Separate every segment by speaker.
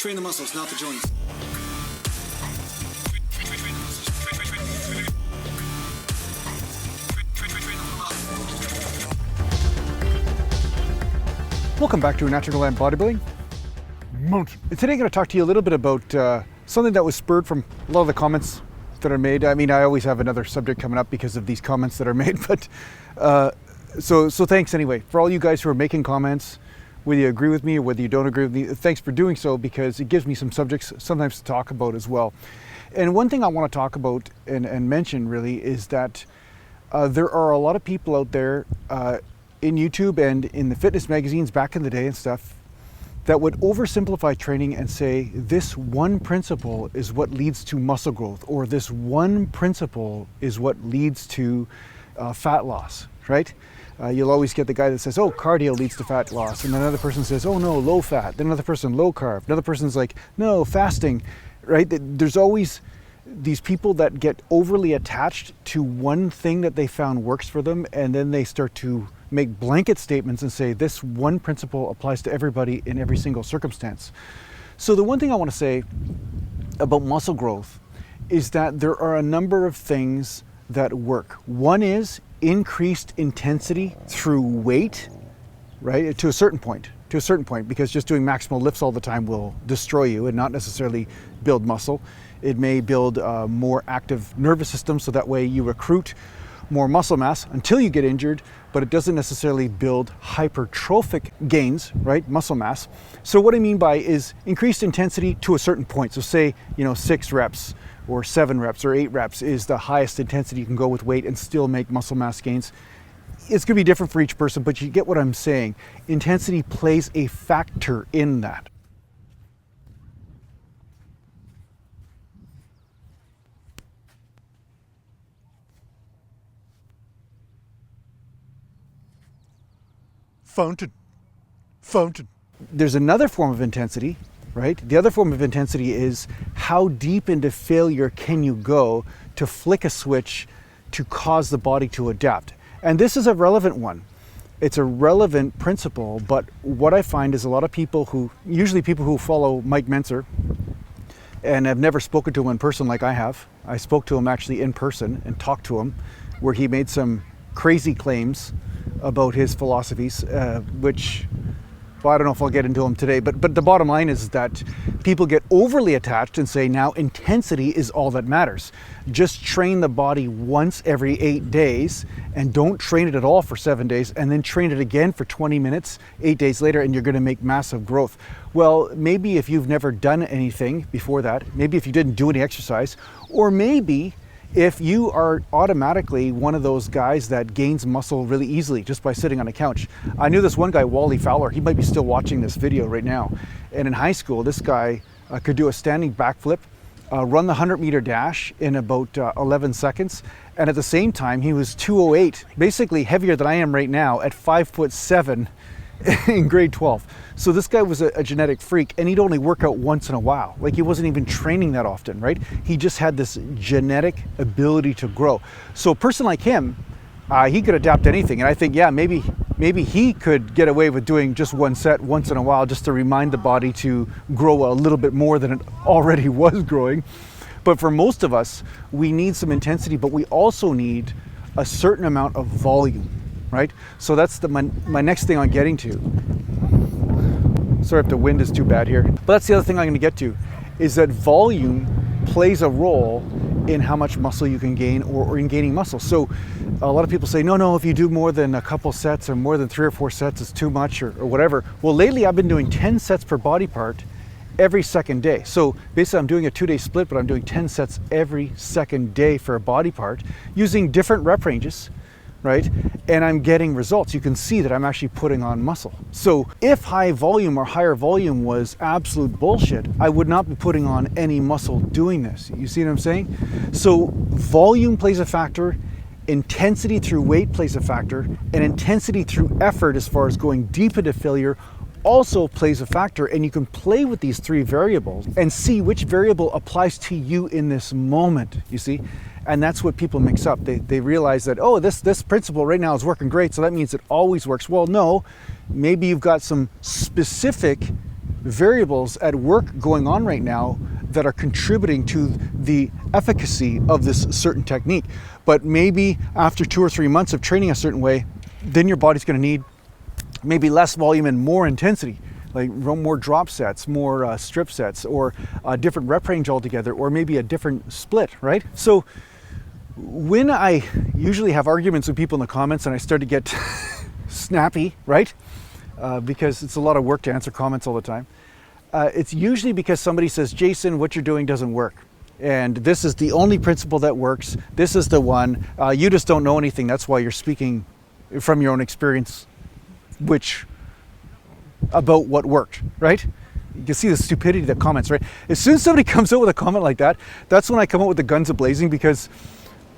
Speaker 1: Train the muscles, not the joints.
Speaker 2: Welcome back to Natural Bodybuilding. Today I'm going to talk to you a little bit about something that was spurred from a lot of the comments that are made. I mean, I always have another subject coming up because of these comments that are made, but so thanks anyway for all you guys who are making comments, whether you agree with me or whether you don't agree with me. Thanks for doing so, because it gives me some subjects sometimes to talk about as well. And one thing I want to talk about and mention really is that there are a lot of people out there in YouTube and in the fitness magazines back in the day and stuff that would oversimplify training and say this one principle is what leads to muscle growth, or this one principle is what leads to fat loss, right? You'll always get the guy that says, oh, cardio leads to fat loss. And then another person says, oh no, low fat. Then another person, low carb. Another person's like, no, fasting, right? There's always these people that get overly attached to one thing that they found works for them, and then they start to make blanket statements and say this one principle applies to everybody in every single circumstance. So the one thing I want to say about muscle growth is that there are a number of things that work. One is increased intensity through weight, right? To a certain point, because just doing maximal lifts all the time will destroy you and not necessarily build muscle. It may build a more active nervous system, so that way you recruit more muscle mass until you get injured, but it doesn't necessarily build hypertrophic gains, right? Muscle mass. So what I mean by is increased intensity to a certain point. So say, 6 reps or 7 reps or 8 reps is the highest intensity you can go with weight and still make muscle mass gains. It's going to be different for each person, but you get what I'm saying. Intensity plays a factor in that. Fountain. There's another form of intensity, right? The other form of intensity is how deep into failure can you go to flick a switch to cause the body to adapt. And this is a relevant one. It's a relevant principle, but what I find is a lot of people usually people who follow Mike Mentzer and have never spoken to him in person like I have. I spoke to him actually in person and talked to him, where he made some crazy claims about his philosophies, which, well, I don't know if I'll get into them today, but the bottom line is that people get overly attached and say now intensity is all that matters. Just train the body once every 8 days and don't train it at all for 7 days, and then train it again for 20 minutes 8 days later, and you're going to make massive growth. Well, maybe if you've never done anything before that, maybe if you didn't do any exercise, or maybe if you are automatically one of those guys that gains muscle really easily just by sitting on a couch. I knew this one guy, Wally Fowler, he might be still watching this video right now. And in high school, this guy could do a standing backflip, run the 100-meter dash in about 11 seconds. And at the same time, he was 208, basically heavier than I am right now at 5'7" in grade 12. So this guy was a genetic freak, and he'd only work out once in a while. Like, he wasn't even training that often, right? He just had this genetic ability to grow. So a person like him, he could adapt to anything. And I think, yeah, maybe he could get away with doing just one set once in a while, just to remind the body to grow a little bit more than it already was growing. But for most of us, we need some intensity, but we also need a certain amount of volume, right? So that's my next thing I'm getting to. Sorry if the wind is too bad here. But that's the other thing I'm going to get to, is that volume plays a role in how much muscle you can gain, or in gaining muscle. So a lot of people say, no, if you do more than a couple sets or more than 3 or 4 sets, it's too much or whatever. Well, lately I've been doing 10 sets per body part every second day. So basically I'm doing a 2-day split, but I'm doing 10 sets every second day for a body part using different rep ranges, right? And I'm getting results. You can see that I'm actually putting on muscle. So if high volume or higher volume was absolute bullshit, I would not be putting on any muscle doing this. You see what I'm saying? So volume plays a factor, intensity through weight plays a factor, and intensity through effort, as far as going deep into failure, also plays a factor. And you can play with these 3 variables and see which variable applies to you in this moment, you see? And that's what people mix up. They realize that, oh, this principle right now is working great, so that means it always works. Well, no, maybe you've got some specific variables at work going on right now that are contributing to the efficacy of this certain technique. But maybe after 2 or 3 months of training a certain way, then your body's going to need maybe less volume and more intensity, like more drop sets, more strip sets, or a different rep range altogether, or maybe a different split, right? So when I usually have arguments with people in the comments and I start to get snappy, right? Because it's a lot of work to answer comments all the time. It's usually because somebody says, Jason, what you're doing doesn't work. And this is the only principle that works. This is the one. You just don't know anything. That's why you're speaking from your own experience, about what worked, right? You can see the stupidity of the comments, right? As soon as somebody comes out with a comment like that, that's when I come out with the guns a-blazing, because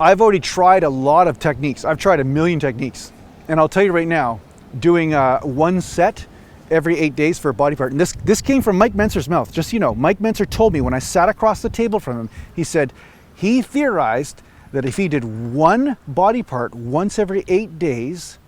Speaker 2: I've already tried a lot of techniques. I've tried 1 million techniques. And I'll tell you right now, doing 1 set every 8 days for a body part. And this came from Mike Mentzer's mouth. Just so you know, Mike Mentzer told me when I sat across the table from him, he said he theorized that if he did 1 body part once every 8 days,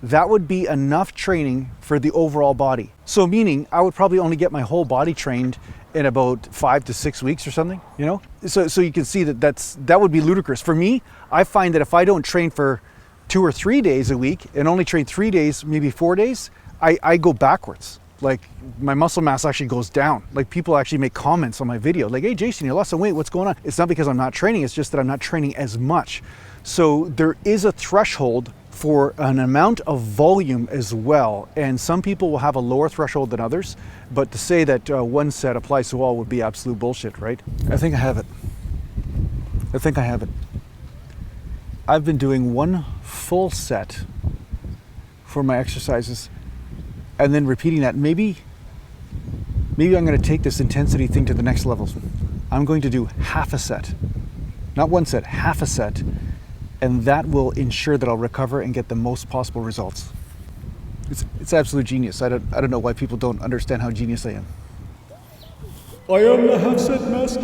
Speaker 2: that would be enough training for the overall body. So meaning I would probably only get my whole body trained in about 5 to 6 weeks or something, you know? So you can see that would be ludicrous. For me, I find that if I don't train for 2 or 3 days a week and only train 3 days, maybe 4 days, I go backwards. Like my muscle mass actually goes down. Like people actually make comments on my video, like, hey Jason, you lost some weight, what's going on? It's not because I'm not training, it's just that I'm not training as much. So there is a threshold for an amount of volume as well. And some people will have a lower threshold than others, but to say that 1 set applies to all would be absolute bullshit, right? I think I have it. I've been doing 1 full set for my exercises and then repeating that. Maybe I'm going to take this intensity thing to the next level. I'm going to do half a set, not 1 set, half a set. And that will ensure that I'll recover and get the most possible results. It's absolute genius. I don't know why people don't understand how genius I am. I am the half set master.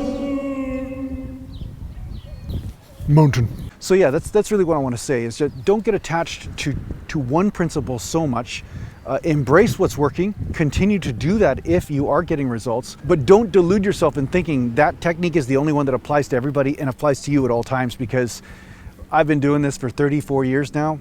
Speaker 2: Mountain. So yeah, that's really what I want to say, is just don't get attached to one principle so much. Embrace what's working, continue to do that if you are getting results, but don't delude yourself in thinking that technique is the only one that applies to everybody and applies to you at all times, because I've been doing this for 34 years now,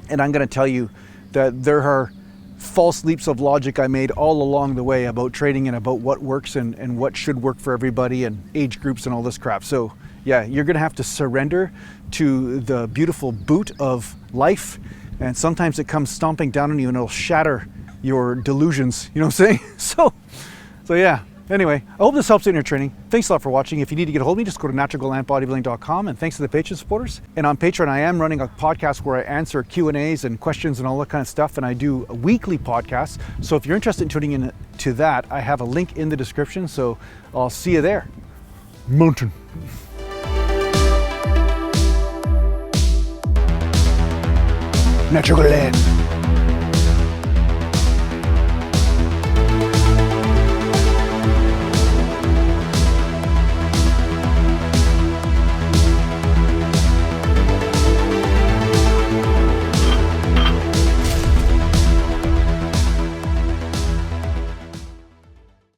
Speaker 2: and I'm going to tell you that there are false leaps of logic I made all along the way about training and about what works and what should work for everybody and age groups and all this crap. So yeah, you're going to have to surrender to the beautiful boot of life, and sometimes it comes stomping down on you and it'll shatter your delusions, you know what I'm saying? So yeah. Anyway, I hope this helps you in your training. Thanks a lot for watching. If you need to get a hold of me, just go to naturalgallantbodybuilding.com, and thanks to the Patreon supporters. And on Patreon, I am running a podcast where I answer Q&As and questions and all that kind of stuff, and I do weekly podcasts. So if you're interested in tuning in to that, I have a link in the description, so I'll see you there. Mountain. Natural Gallant.